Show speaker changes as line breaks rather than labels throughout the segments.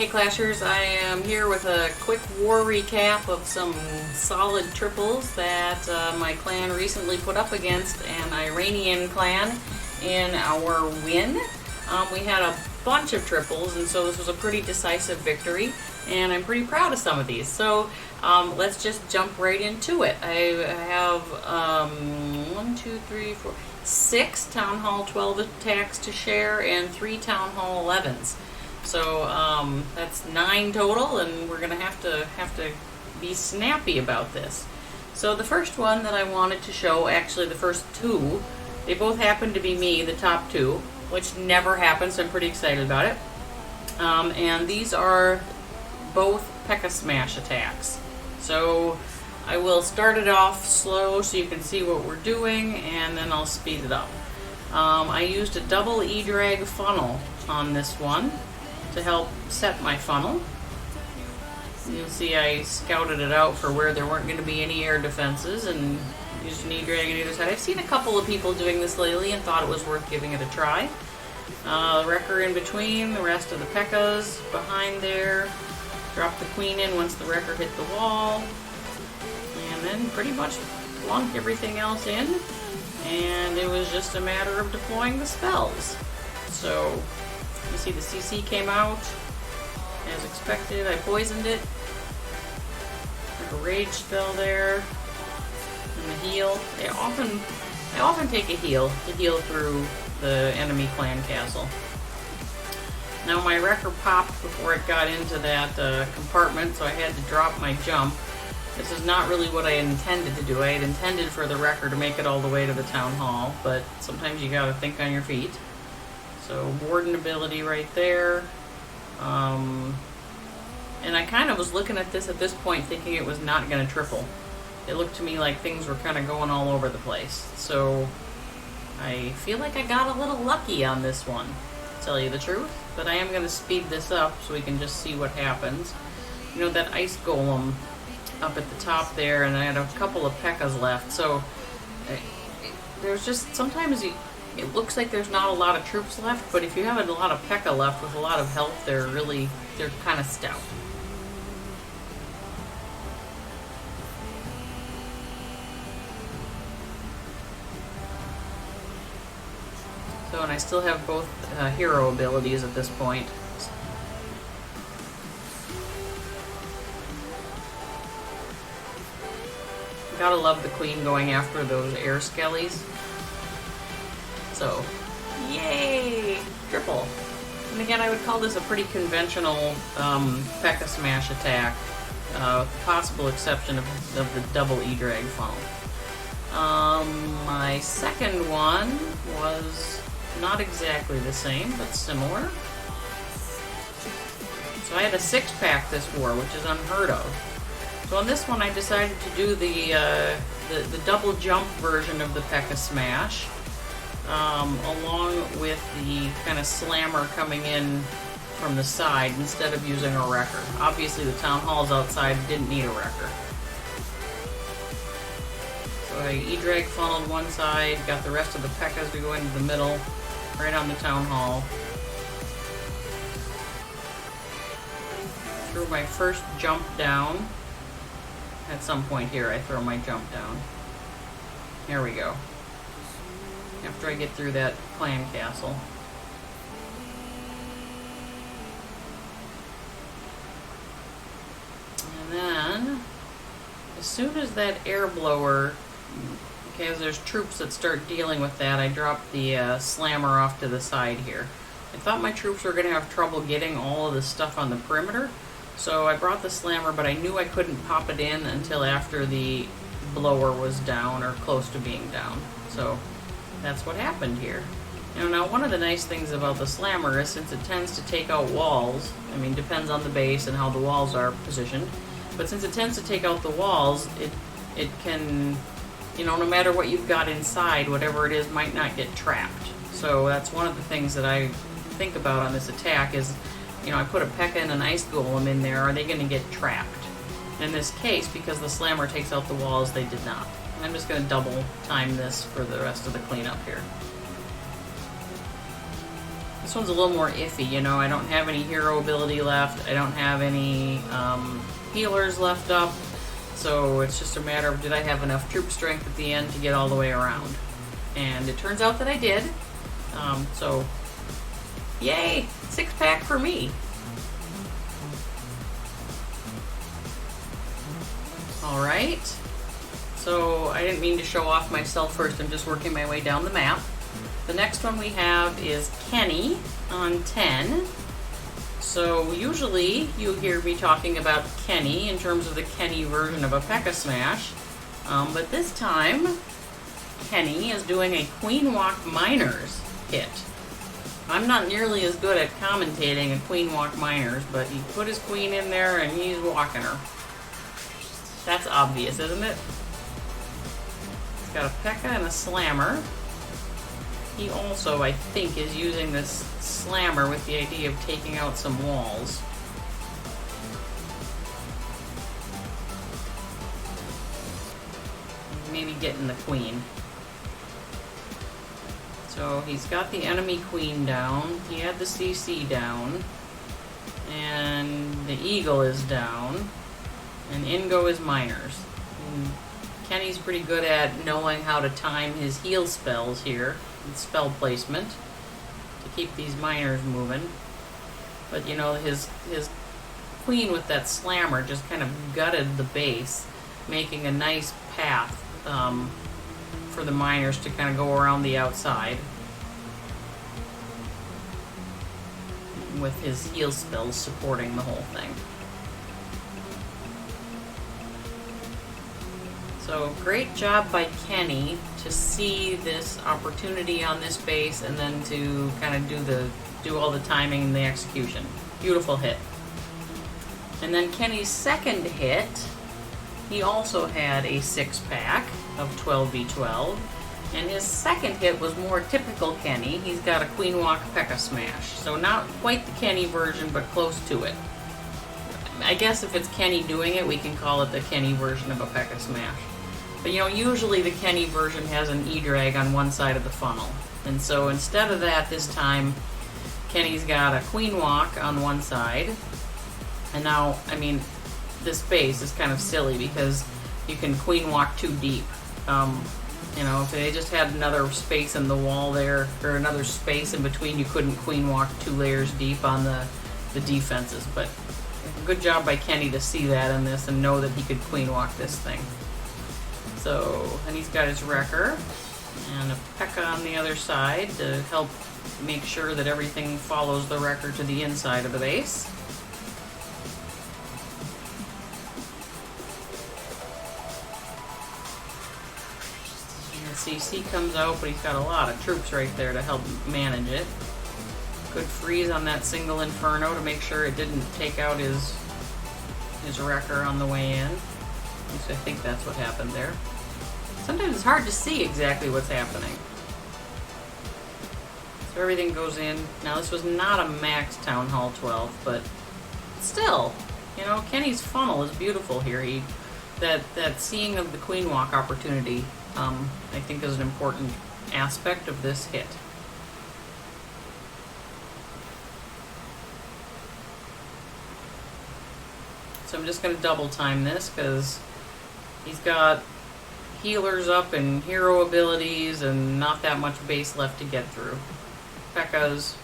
Hey Clashers, I am here with a quick war recap of some solid triples that my clan recently put up against an Iranian clan in our win. We had a bunch of triples, and so this was a pretty decisive victory, and I'm pretty proud of some of these. So let's just jump right into it. I have 6 Town Hall 12 attacks to share and 3 Town Hall 11s. So that's 9 total, and we're gonna have to be snappy about this. So the first one that I wanted to show, actually the first 2, they both happen to be me, the top 2, which never happens, so I'm pretty excited about it. And these are both Pekka Smash attacks. So I will start it off slow so you can see what we're doing, and then I'll speed it up. I used a double E-drag funnel on this one to help set my funnel. You'll see I scouted it out for where there weren't going to be any air defenses and used an E-drag on either side. I've seen a couple of people doing this lately and thought it was worth giving it a try. Wrecker in between, the rest of the Pekkas behind there. Drop the queen in once the wrecker hit the wall. And then pretty much plunk everything else in. And it was just a matter of deploying the spells. So you see the CC came out as expected. I poisoned it. Like a rage spell there. And the heal. I often take a heal to heal through the enemy clan castle. Now my wrecker popped before it got into that compartment, so I had to drop my jump. This is not really what I intended to do. I had intended for the wrecker to make it all the way to the town hall, but sometimes you gotta think on your feet. So warden ability right there. And I kind of was looking at this point thinking it was not going to triple. It looked to me like things were kind of going all over the place. So I feel like I got a little lucky on this one, to tell you the truth. But I am going to speed this up so we can just see what happens. You know, that ice golem up at the top there, and I had a couple of Pekkas left. So there's just sometimes it looks like there's not a lot of troops left, but if you have a lot of Pekka left with a lot of health, they're kind of stout. So, and I still have both hero abilities at this point. Gotta love the queen going after those air skellies. So, yay! Triple. And again, I would call this a pretty conventional Pekka Smash attack, with the possible exception of the double E-drag funnel. My second one was not exactly the same, but similar. So I had a 6-pack this war, which is unheard of. So on this one, I decided to do the double jump version of the Pekka Smash. Along with the kind of slammer coming in from the side instead of using a wrecker. Obviously the town halls outside didn't need a wrecker. So I E-drag funneled one side, got the rest of the Pekkas to go into the middle, right on the town hall. Threw my first jump down. At some point here I throw my jump down. There we go. After I get through that clan castle. And then, as soon as that air blower, okay, as there's troops that start dealing with that, I drop the slammer off to the side here. I thought my troops were going to have trouble getting all of the stuff on the perimeter, so I brought the slammer, but I knew I couldn't pop it in until after the blower was down or close to being down. So that's what happened here. Now one of the nice things about the slammer is since it tends to take out walls, I mean, depends on the base and how the walls are positioned, but since it tends to take out the walls, it can, you know, no matter what you've got inside, whatever it is might not get trapped. So that's one of the things that I think about on this attack is, you know, I put a Pekka and an ice golem in there, are they going to get trapped? In this case, because the slammer takes out the walls, they did not. I'm just going to double time this for the rest of the cleanup here. This one's a little more iffy, you know. I don't have any hero ability left. I don't have any healers left up. So it's just a matter of, did I have enough troop strength at the end to get all the way around? And it turns out that I did. So, yay! 6-pack for me. Alright. So, I didn't mean to show off myself first. I'm just working my way down the map. The next one we have is Kenny on 10. So usually you hear me talking about Kenny in terms of the Kenny version of a Pekka Smash. But this time, Kenny is doing a Queen Walk Miners hit. I'm not nearly as good at commentating a Queen Walk Miners, but he put his queen in there and he's walking her. That's obvious, isn't it? He's got a Pekka and a Slammer. He also, I think, is using this Slammer with the idea of taking out some walls. Maybe getting the queen. So he's got the enemy queen down. He had the CC down. And the eagle is down. And in go his miners. And Kenny's pretty good at knowing how to time his heal spells here. Spell placement to keep these miners moving. But you know, his queen with that Slammer just kind of gutted the base, making a nice path for the miners to kind of go around the outside with his heal spells supporting the whole thing. So great job by Kenny to see this opportunity on this base and then to kind of do all the timing and the execution. Beautiful hit. And then Kenny's second hit, he also had a 6-pack of 12v12. And his second hit was more typical Kenny. He's got a Queen Walk Pekka Smash. So not quite the Kenny version, but close to it. I guess if it's Kenny doing it, we can call it the Kenny version of a Pekka Smash. But you know, usually the Kenny version has an E-drag on one side of the funnel. And so instead of that this time, Kenny's got a Queen Walk on one side. And now, I mean, this base is kind of silly because you can Queen Walk too deep. You know, if they just had another space in the wall there, or another space in between, you couldn't Queen Walk 2 layers deep on the defenses. But good job by Kenny to see that in this and know that he could Queen Walk this thing. So, and he's got his wrecker and a Pekka on the other side to help make sure that everything follows the wrecker to the inside of the base. And the CC comes out, but he's got a lot of troops right there to help manage it. Good freeze on that single Inferno to make sure it didn't take out his wrecker on the way in. At least I think that's what happened there. Sometimes it's hard to see exactly what's happening. So everything goes in. Now this was not a max Town Hall 12, but still, you know, Kenny's funnel is beautiful here. That seeing of the Queen Walk opportunity, I think is an important aspect of this hit. So I'm just going to double time this because he's got healers up and hero abilities and not that much base left to get through. Pekkas.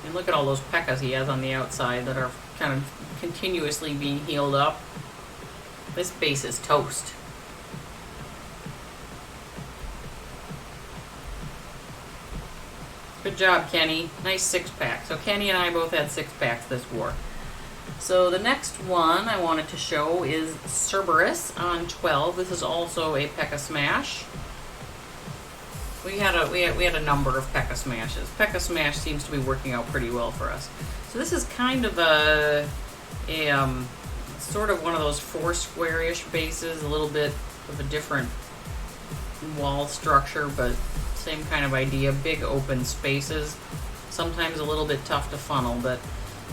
And look at all those Pekkas he has on the outside that are kind of continuously being healed up. This base is toast. Good job, Kenny. Nice 6-pack. So Kenny and I both had 6-packs this war. So the next one I wanted to show is Cerberus on 12. This is also a Pekka Smash. We had a number of Pekka Smashes. Pekka Smash seems to be working out pretty well for us. So this is kind of a sort of one of those 4 square-ish bases, a little bit of a different wall structure, but same kind of idea. Big open spaces. Sometimes a little bit tough to funnel, but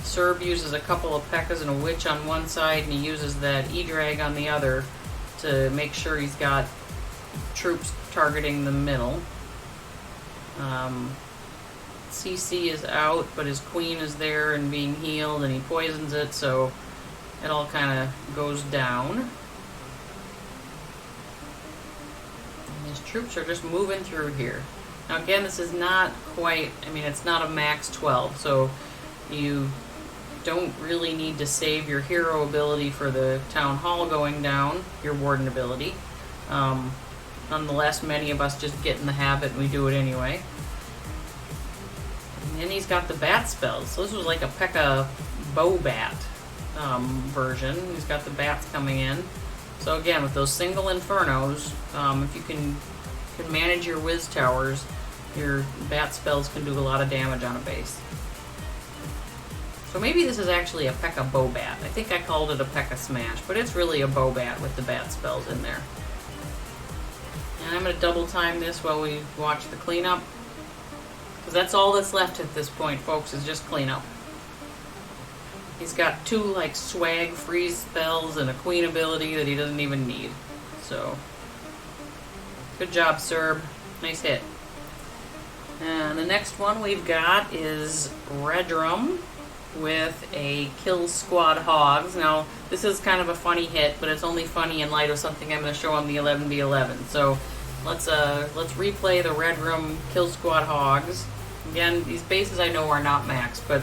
Serb uses a couple of Pekkas and a Witch on one side, and he uses that E-drag on the other to make sure he's got troops targeting the middle. CC is out, but his queen is there and being healed, and he poisons it, so it all kind of goes down. And his troops are just moving through here. Now again, this is not quite, I mean, it's not a max 12, so you don't really need to save your hero ability for the town hall going down, your warden ability. Nonetheless, many of us just get in the habit and we do it anyway. And then he's got the bat spells. So this was like a Pekka Bobat version. He's got the bats coming in. So again, with those single infernos, if you can manage your whiz towers, your bat spells can do a lot of damage on a base. So maybe this is actually a Pekka Bobat. I think I called it a Pekka Smash, but it's really a Bobat with the bat spells in there. And I'm going to double time this while we watch the cleanup. Because that's all that's left at this point, folks, is just cleanup. He's got 2 like swag freeze spells and a queen ability that he doesn't even need. So, good job, Serb. Nice hit. And the next one we've got is Redrum with a Kill Squad Hogs. Now, this is kind of a funny hit, but it's only funny in light of something I'm going to show on the 11v11. So, let's replay the Redrum Kill Squad Hogs. Again, these bases I know are not max, but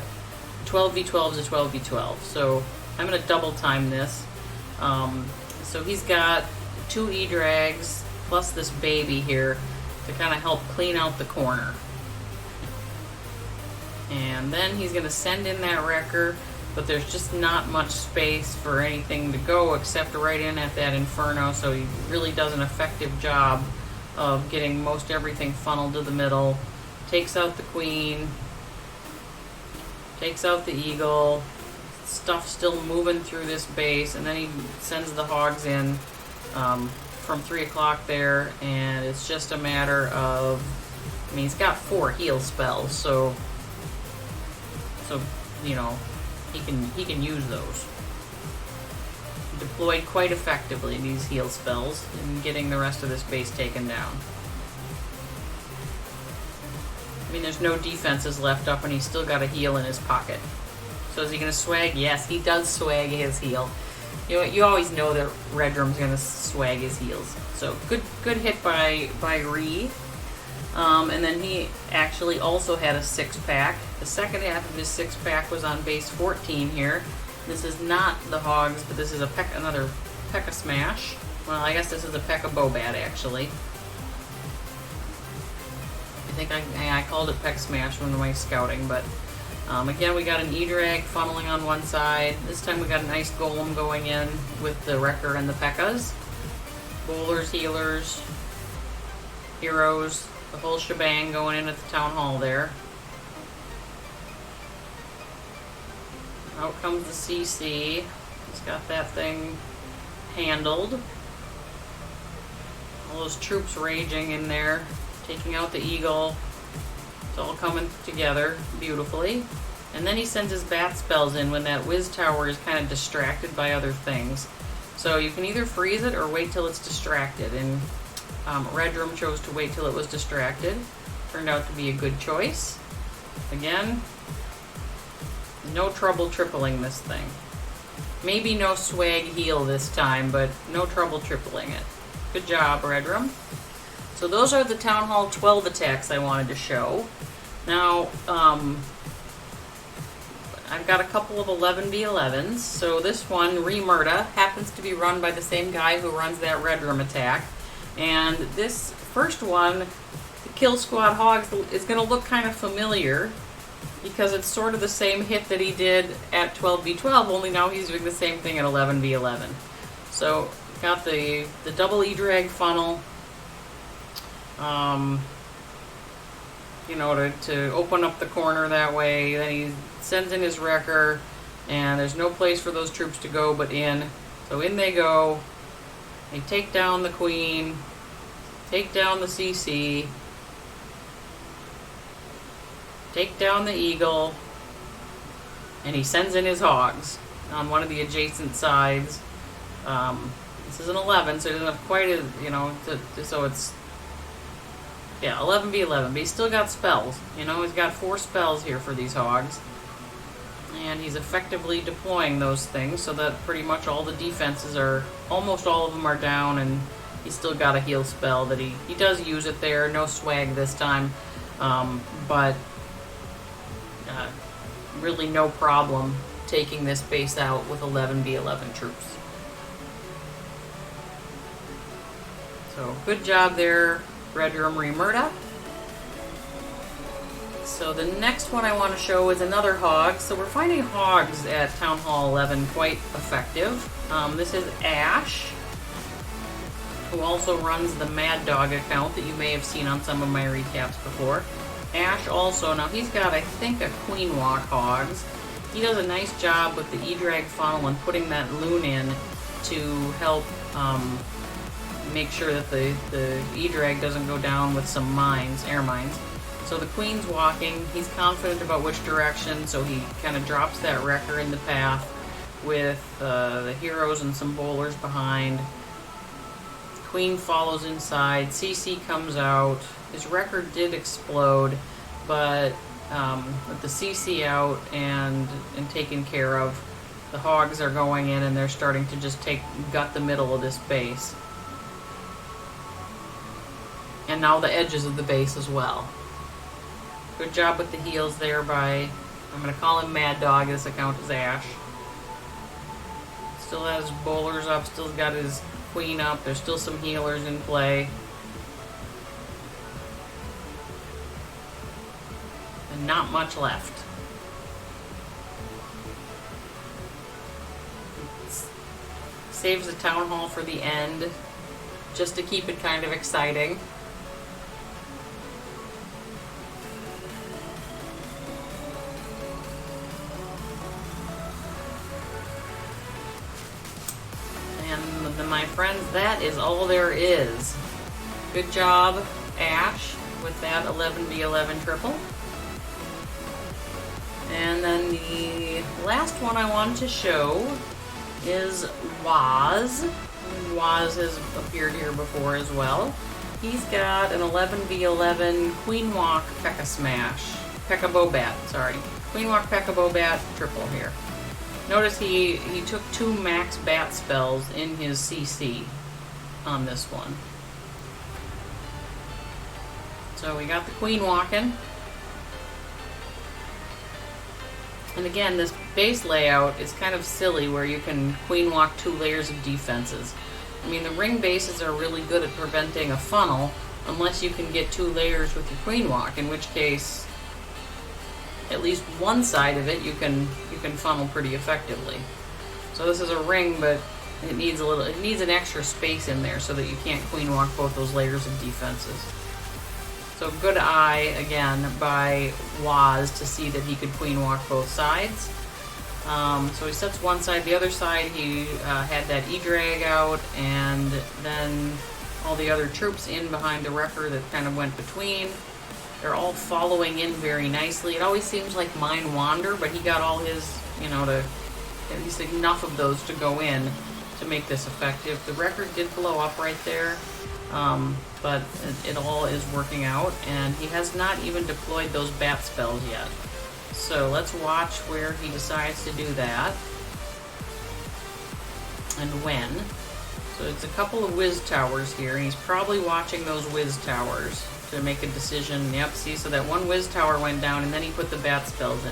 12v12 is a 12v12. So, I'm going to double time this. So he's got 2 E-Drags plus this baby here to kind of help clean out the corner. And then he's going to send in that wrecker, but there's just not much space for anything to go except right in at that Inferno, so he really does an effective job of getting most everything funneled to the middle. Takes out the queen, takes out the eagle, stuff still moving through this base, and then he sends the hogs in from 3 o'clock there, and it's just a matter of, I mean, he's got 4 heal spells, so you know, he can use those. Deployed quite effectively, these heal spells, in getting the rest of this base taken down. I mean, there's no defenses left up, and he's still got a heal in his pocket. So is he going to swag? Yes, he does swag his heal. You always know that Redrum's going to swag his heals. So good hit by Ree. And then he actually also had a 6-pack. The second half of his 6-pack was on base 14 here. This is not the Hogs, but this is another Pekka Smash. Well, I guess this is a Pekka Bobat, actually. I think I called it Pekka Smash when my scouting, but again, we got an E-Drag funneling on one side. This time we got a nice Golem going in with the Wrecker and the Pekkas. Bowlers, healers, heroes, the whole shebang going in at the town hall there. Out comes the CC. He's got that thing handled. All those troops raging in there, taking out the eagle. It's all coming together beautifully. And then he sends his bat spells in when that whiz tower is kind of distracted by other things. So you can either freeze it or wait till it's distracted. And Redrum chose to wait till it was distracted. Turned out to be a good choice. Again, no trouble tripling this thing. Maybe no swag heal this time, but no trouble tripling it. Good job, Redrum. So those are the Town Hall 12 attacks I wanted to show. Now, I've got a couple of 11v11s. So this one, Remurda, happens to be run by the same guy who runs that Redrum attack. And this first one, the Kill Squad Hogs, is going to look kind of familiar because it's sort of the same hit that he did at 12v12, only now he's doing the same thing at 11v11. So, got the double E-Drag funnel, you know, to open up the corner that way. Then he sends in his Wrecker, and there's no place for those troops to go but in. So in they go. They take down the Queen, take down the CC, take down the Eagle, and he sends in his Hogs on one of the adjacent sides. This is an 11, so it doesn't have quite a, you know, so it's Yeah, 11v11, but he's still got spells. You know, he's got 4 spells here for these hogs. And he's effectively deploying those things so that pretty much all the defenses are, almost all of them are down, and he's still got a heal spell that he does use it there. No swag this time, but really no problem taking this base out with 11v11 troops. So good job there, Red Room Remurda. So the next one I want to show is another hog. So we're finding hogs at Town Hall 11 quite effective. This is Ash, who also runs the Mad Dog account that you may have seen on some of my recaps before. Ash also, now he's got, I think, a Queen Walk hogs. He does a nice job with the E-Drag funnel and putting that loon in to help make sure that the E-Drag doesn't go down with some mines, air mines. So the Queen's walking, he's confident about which direction, so he kind of drops that wrecker in the path with the heroes and some bowlers behind. Queen follows inside, CC comes out. His wrecker did explode, but with the CC out and taken care of, the hogs are going in and they're starting to just gut the middle of this base. And now the edges of the base as well. Good job with the heals there by, I'm going to call him Mad Dog, this account is Ash. Still has bowlers up, still got his Queen up, there's still some healers in play. And not much left. Saves the Town Hall for the end, just to keep it kind of exciting. And my friends, that is all there is. Good job, Ash, with that 11v11 triple. And then the last one I wanted to show is Waz. Waz has appeared here before as well. He's got an 11v11 Queen Walk Pekka Bobat, sorry. Queen Walk Pekka Bobat triple here. Notice he took 2 max bat spells in his CC on this one. So we got the Queen walking. And again, this base layout is kind of silly where you can Queen walk 2 layers of defenses. I mean, the ring bases are really good at preventing a funnel unless you can get 2 layers with your Queen walk, in which case at least one side of it you can funnel pretty effectively. So this is a ring, but it needs an extra space in there so that you can't Queen walk both those layers of defenses. So good eye again by Waz to see that he could Queen walk both sides. So he sets one side, the other side he had that E-Drag out, and then all the other troops in behind the wrecker that kind of went between. They're all following in very nicely. It always seems like mine wander, but he got all his, at least enough of those to go in to make this effective. The wrecker did blow up right there, but it all is working out, and he has not even deployed those bat spells yet. So let's watch where he decides to do that and when. So it's a couple of whiz towers here, and he's probably watching those whiz towers to make a decision. Yep, see, so that one whiz tower went down, and then he put the bat spells in.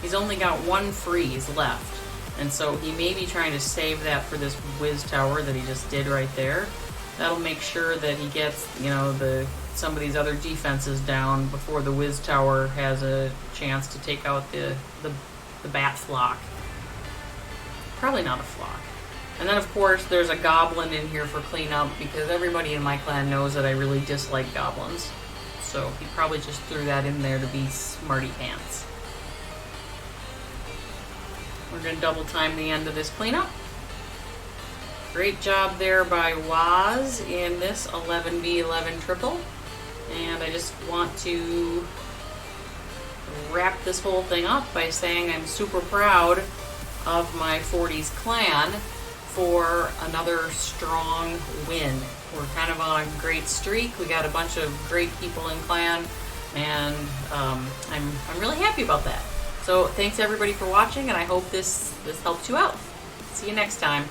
He's only got 1 freeze left, and so he may be trying to save that for this whiz tower that he just did right there. That'll make sure that he gets, some of these other defenses down before the whiz tower has a chance to take out the bat flock. Probably not a flock. And then, of course, there's a goblin in here for cleanup, because everybody in my clan knows that I really dislike goblins. So he probably just threw that in there to be smarty pants. We're going to double time the end of this cleanup. Great job there by Waz in this 11v11 triple. And I just want to wrap this whole thing up by saying I'm super proud of my 40s clan for another strong win. we're kind of on a great streak. We got a bunch of great people in clan, and I'm really happy about that. So thanks everybody for watching, and I hope this helps you out. See you next time.